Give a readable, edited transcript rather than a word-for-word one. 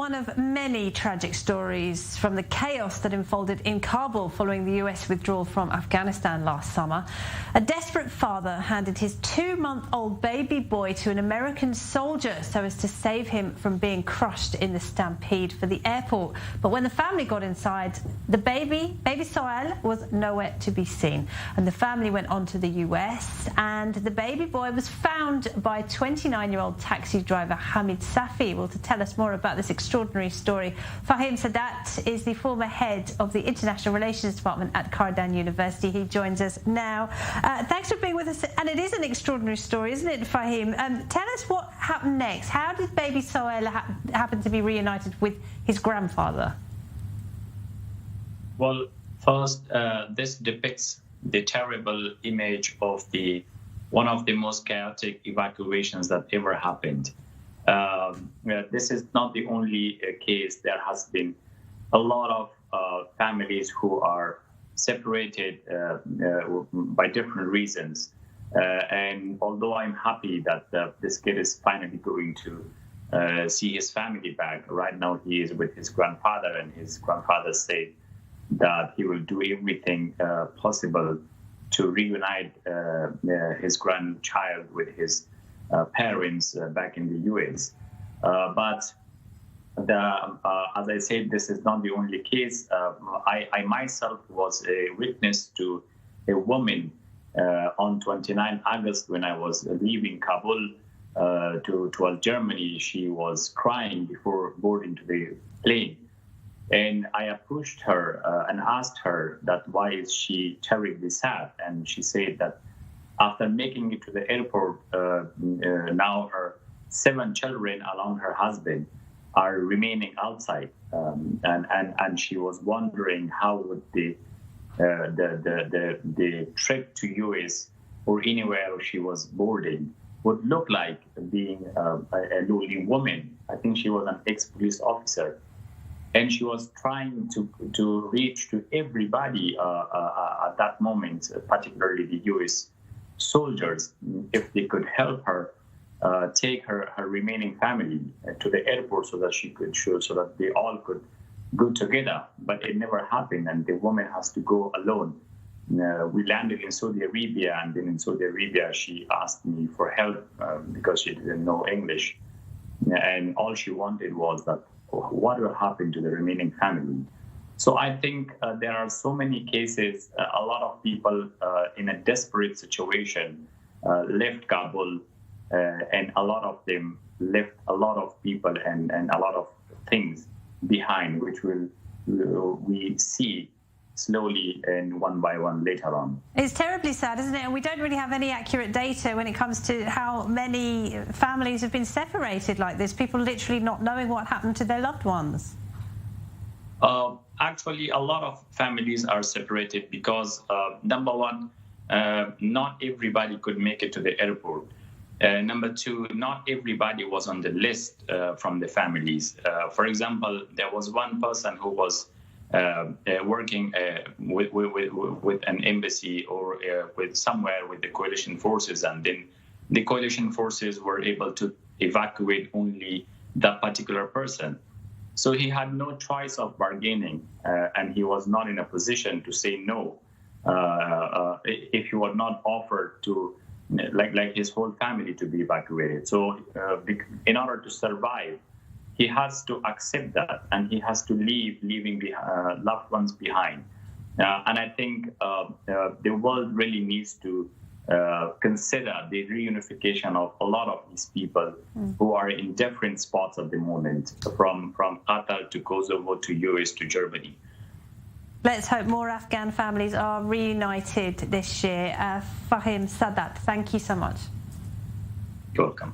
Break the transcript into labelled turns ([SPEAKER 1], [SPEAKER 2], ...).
[SPEAKER 1] one of many tragic stories from the chaos that unfolded in Kabul following the US withdrawal from Afghanistan last summer. A desperate father handed his 2-month-old baby boy to an American soldier so as to save him from being crushed in the stampede for the airport. But when the family got inside, the baby Sohail, was nowhere to be seen. And the family went on to the US, and the baby boy was found by 29-year-old taxi driver Hamid Safi. Well, to tell us more about this extraordinary story, Fahim Sadat is the former head of the International Relations Department at Cardan University. He joins us now. Thanks for being with us. And it is an extraordinary story, isn't it, Fahim? Tell us what happened next. How did baby Sohail happen to be reunited with his grandfather?
[SPEAKER 2] Well, first, this depicts the terrible image of one of the most chaotic evacuations that ever happened. This is not the only case. There has been a lot of families who are separated by different reasons. And although I'm happy that this kid is finally going to see his family back, right now he is with his grandfather, and his grandfather said that he will do everything possible to reunite his grandchild with his parents back in the US. But as I said, this is not the only case. I myself was a witness to a woman on 29 August when I was leaving Kabul to Germany. She was crying before boarding to the plane. And I approached her and asked her that why is she terribly sad? And she said that after making it to the airport, now her 7 children along her husband are remaining outside. And she was wondering how would the trip to US or anywhere she was boarding would look like, being a lonely woman. I think she was an ex-police officer. And she was trying to reach to everybody at that moment, particularly the U.S. soldiers, if they could help her take her remaining family to the airport so that they all could go together. But it never happened, and the woman has to go alone. We landed in Saudi Arabia, and then in Saudi Arabia, she asked me for help because she didn't know English. And all she wanted was that what will happen to the remaining family. So I think there are so many cases, a lot of people in a desperate situation left Kabul, and a lot of them left a lot of people and a lot of things behind, which we see slowly and one by one later on.
[SPEAKER 1] It's terribly sad, isn't it? And we don't really have any accurate data when it comes to how many families have been separated like this, people literally not knowing what happened to their loved ones.
[SPEAKER 2] Actually, a lot of families are separated because, number one, not everybody could make it to the airport. Number two, not everybody was on the list from the families. For example, there was one person who was working with an embassy or with somewhere with the coalition forces, and then the coalition forces were able to evacuate only that particular person. So he had no choice of bargaining, and he was not in a position to say no if he was not offered to, like his whole family to be evacuated. So in order to survive, he has to accept that, and he has to leaving loved ones behind. And I think the world really needs to consider the reunification of a lot of these people who are in different spots at the moment, from Qatar to Kosovo to US to Germany.
[SPEAKER 1] Let's hope more Afghan families are reunited this year. Fahim Sadat, thank you so much.
[SPEAKER 2] You're welcome.